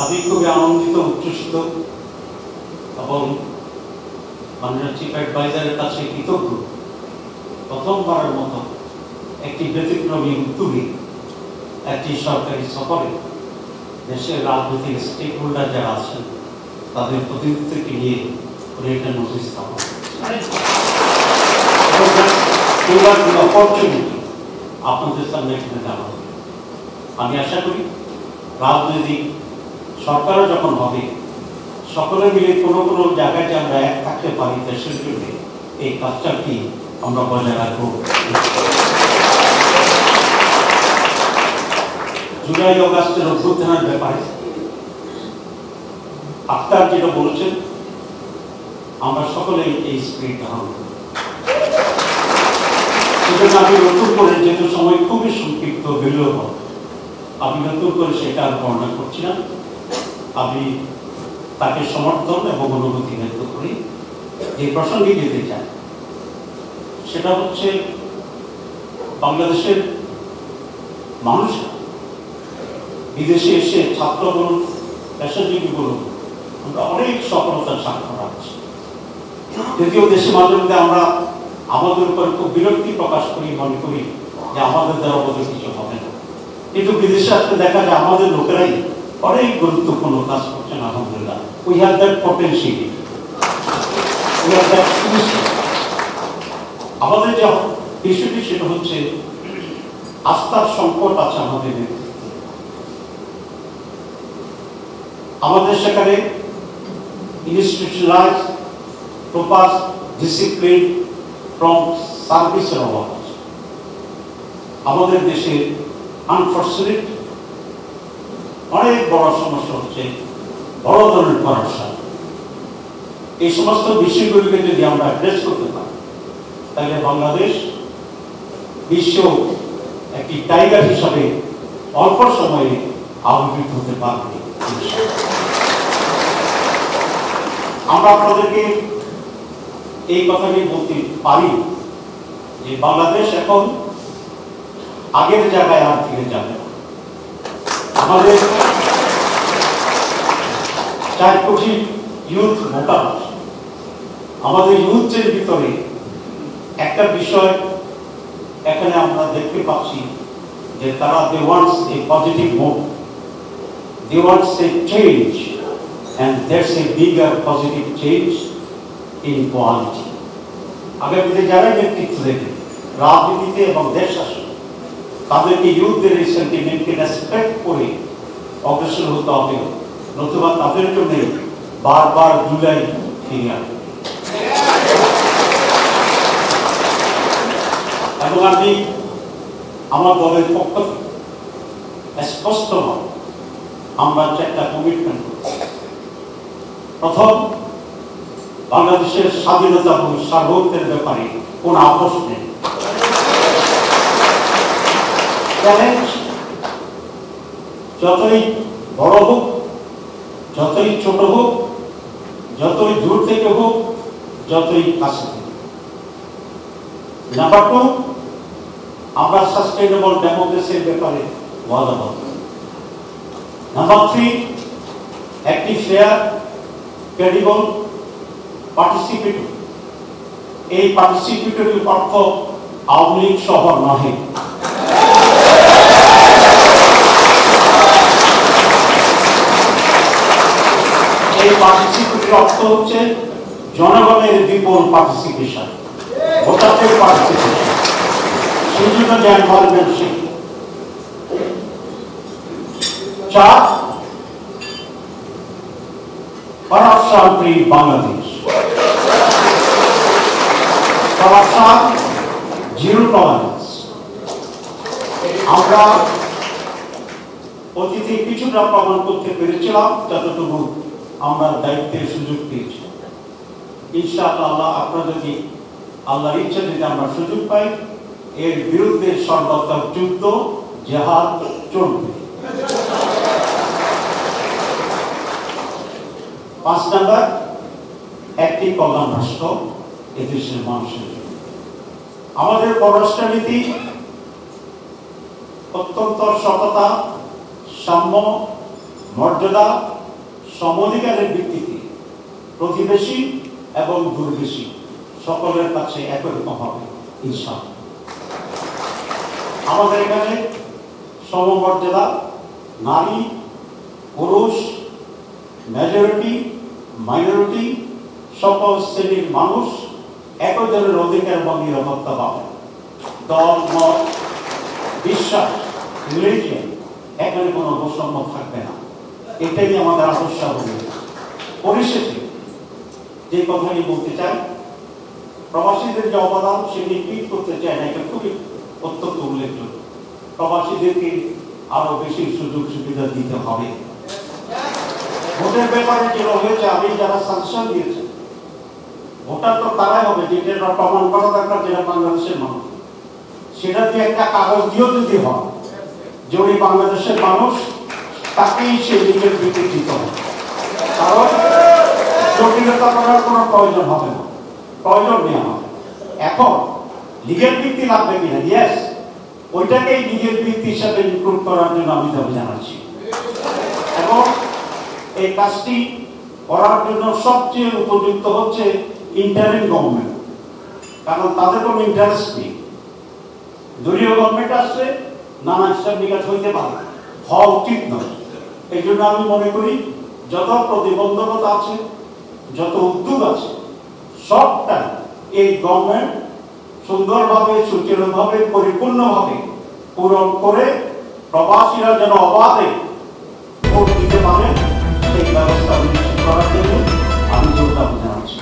আমি খুবই আনন্দিত, উচ্ছ্বসিত এবং মাননীয় চিফ অ্যাডভাইজারের কাছে কৃতজ্ঞ। প্রথমবারের মতো একটি ব্যতিক্রমী উদ্যোগে একটি সরকারি সফরে দেশের রাজনৈতিক স্টেক হোল্ডার যারা আছেন তাদের প্রতিনিধিত্বকে নিয়ে একটা নোটিশ স্থাপন অপরচুনিটি আপনাদের সামনে এখানে জানা হবে। আমি আশা করি রাজনৈতিক সরকারও যখন হবে সকলে মিলে কোনো কোনো জায়গায় যে আমরা এক থাকতে পারি দেশের জন্য, এই কাজটাকে আমরা বজায় রাখবো। জুলাই অগাস্টের অভ্যুত্থানের ব্যাপারে আক্তার যেটা বলেছেন, আমরা সকলেই এই স্পিরিট ধারণ করি। সেজন্য আমি নতুন করে, যেহেতু সময় খুবই সংক্ষিপ্ত বিলম্ব, আমি নতুন করে সেটা আর বর্ণনা করছি না। আমি তাকে সমর্থন এবং অনুভূতি ব্যক্ত করি। যে প্রসঙ্গে যেতে চাই সেটা হচ্ছে বাংলাদেশের মানুষ বিদেশে এসে ছাত্র বলুন, পেশাজীবী বলুন, আমরা অনেক সফলতার স্বাক্ষর রাখছি। যদিও দেশে মাঝে মধ্যে আমরা আমাদের উপর খুব বিরক্তি প্রকাশ করি, মনে করি যে আমাদের দ্বারা আমাদের কিছু হবে না, কিন্তু বিদেশে আসতে দেখা যায় আমাদের লোকেরাই অনেক গুরুত্বপূর্ণ কাজ করছেন। আলহামদুলিল্লাহ, we have that potential, we have that situation. আমাদের যে বিষয়টি সেটা হচ্ছে আস্থার সংকট আছে আমাদের নেতৃত্বে। আমাদের সেখানে ইনস্টিটিউশনালাইজ প্রপার ডিসিপ্লিন ফ্রম সার্ভিসের অভাব আছে আমাদের দেশে। আনফর্চুনেট অনেক বড় সমস্যা হচ্ছে বড় ধরনের করাপশন। এই সমস্ত বিষয়গুলিকে যদি আমরা অ্যাড্রেস করতে পারি তাহলে বাংলাদেশ বিশ্ব একটি টাইগার হিসাবে অল্প সময়ে আবির্ভূত হতে পারবে। আমরা আপনাদেরকে এই কথাটি বলতে পারি যে বাংলাদেশ এখন আগের জায়গায় আর ফিরে যাবে না। আমাদের 4 কোটি ইউথ ভোটার, আমাদের ইউথের ভিতরে একটা বিষয় এখানে আমরা দেখতে পাচ্ছি যে তারা they wants a positive move, they wants a change, and there's a bigger positive change in quality. আগামীতে যারা নেতৃত্ব দেবে রাজনীতিতে এবং দেশ শাসন, তাদেরকে ইউথদের এই সেন্টিমেন্টকে রেসপেক্ট করে অগ্রসর হতে হবে, নতুবা তাদের জন্য বারবার জুলাই ফিরে আসবে। এবং আমি আমার দলের পক্ষ থেকে স্পষ্ট আমরা 4টা কমিটমেন্ট করছি। প্রথম, বাংলাদেশের স্বাধীনতা এবং সার্বভৌমত্বের ব্যাপারে কোন আপোষ নেই। চ্যালেঞ্জ যতই বড় হোক, যতই ছোট হোক, যতই দূর থেকে হোক, যতই কাছে হোক। নাম্বার 2, আমরা সাস্টেইনেবল ডেমোক্রেসির ব্যাপারে ওয়াদাবদ্ধ। নাম্বার 3, একটি ফেয়ার, ক্রেডিবল, পার্টিসিপেটরি। এই পার্টিসিপেটরি অর্থ আওয়ামী লীগ শহর নহে। এই পার্টিসিপেটরি অর্থ হচ্ছে জনগণের বিপুল পার্টিসিপেশন, ভোটারদের পার্টিসিপেশন, সেই জন্য যে environment. 4, corruption free Bangladesh, corruption zero tolerance. আমরা অতীতে কিছুটা প্রমাণ করতে পেরেছিলাম যতটুকু আমরা দায়িত্বের সুযোগ পেয়েছি। ইনশাআল্লাহ আপনারা যদি আল্লাহর ইচ্ছা যদি আমরা সুযোগ পাই, এর বিরুদ্ধে সর্বাত্মক যুদ্ধ জিহাদ চলবে। 5 নাম্বার, একটি কল্যাণ রাষ্ট্র এদেশের মানুষের জন্য। আমাদের পররাষ্ট্রনীতি অত্যন্ত সততা, সাম্য মর্যাদা সমঅধিকারের ভিত্তিতে প্রতিবেশী এবং দূরদেশী সকলের কাছে একই রকম হবে ইনশাআল্লাহ। আমাদের এখানে সমমর্যাদা নারী পুরুষ মেজরিটি মাইনরিটি সকল শ্রেণীর মানুষ একই ধরনের অধিকার এবং নিরাপত্তা পাবে। দল মত বিশ্বাস রিলিজিয়ন এখানে কোনো বৈষম্য থাকবে না। এটাই আমাদের আদর্শ হবে। পরিশেষে যে কথাটি বলতে চাই, প্রবাসীদের যে অবদান সেটি টুইট করতে চাই না, এটা খুবই অত্যন্ত উল্লেখযোগ্য। প্রবাসীদেরকে আরো বেশি সুযোগ সুবিধা দিতে হবে। ভোটের ব্যাপারে যেটা হয়েছে, আমি যারা সাংসদ দিয়েছে ভোটার তো তারাই হবে যেটা প্রমাণ করা দরকার, যেটা বাংলাদেশের মানুষ। সেটা দিয়ে একটা কাগজ দিয়েও যদি হয় যে উনি বাংলাদেশের মানুষ, তাকেই সে নিজের দিকে দিতে হবে। কারণ জটিলতা করার কোনো প্রয়োজন হবে না, প্রয়োজন নেই আমাদের। এখন লিগেল ভিত্তি লাগবে কিনা, ইয়েস, ওইটাকেই লিগেল ভিত্তি হিসাবে ইনক্লুড করার জন্য আমি দাবি জানাচ্ছি। এবং এই কাজটি করার জন্য সবচেয়ে উপযুক্ত হচ্ছে ইন্টারিম গভর্নমেন্ট, কারণ তাদের কোনো ইন্টারেস্ট নেই। দলীয় গভর্নমেন্ট আসছে, নানা হিসাব নিকাশ হইতে পারে, হওয়া উচিত নয়। এই জন্য আমি মনে করি যত প্রতিবন্ধকতা আছে, যত উদ্যোগ আছে, সবটা এই গভর্নমেন্ট সুন্দরভাবে সুচারুভাবে পরিপূর্ণভাবে পূরণ করে প্রবাসীরা যেন অবাধে ভোট দিতে পারে সেই ব্যবস্থা নিশ্চিত করার জন্য আমি জোর দাবি জানাচ্ছি।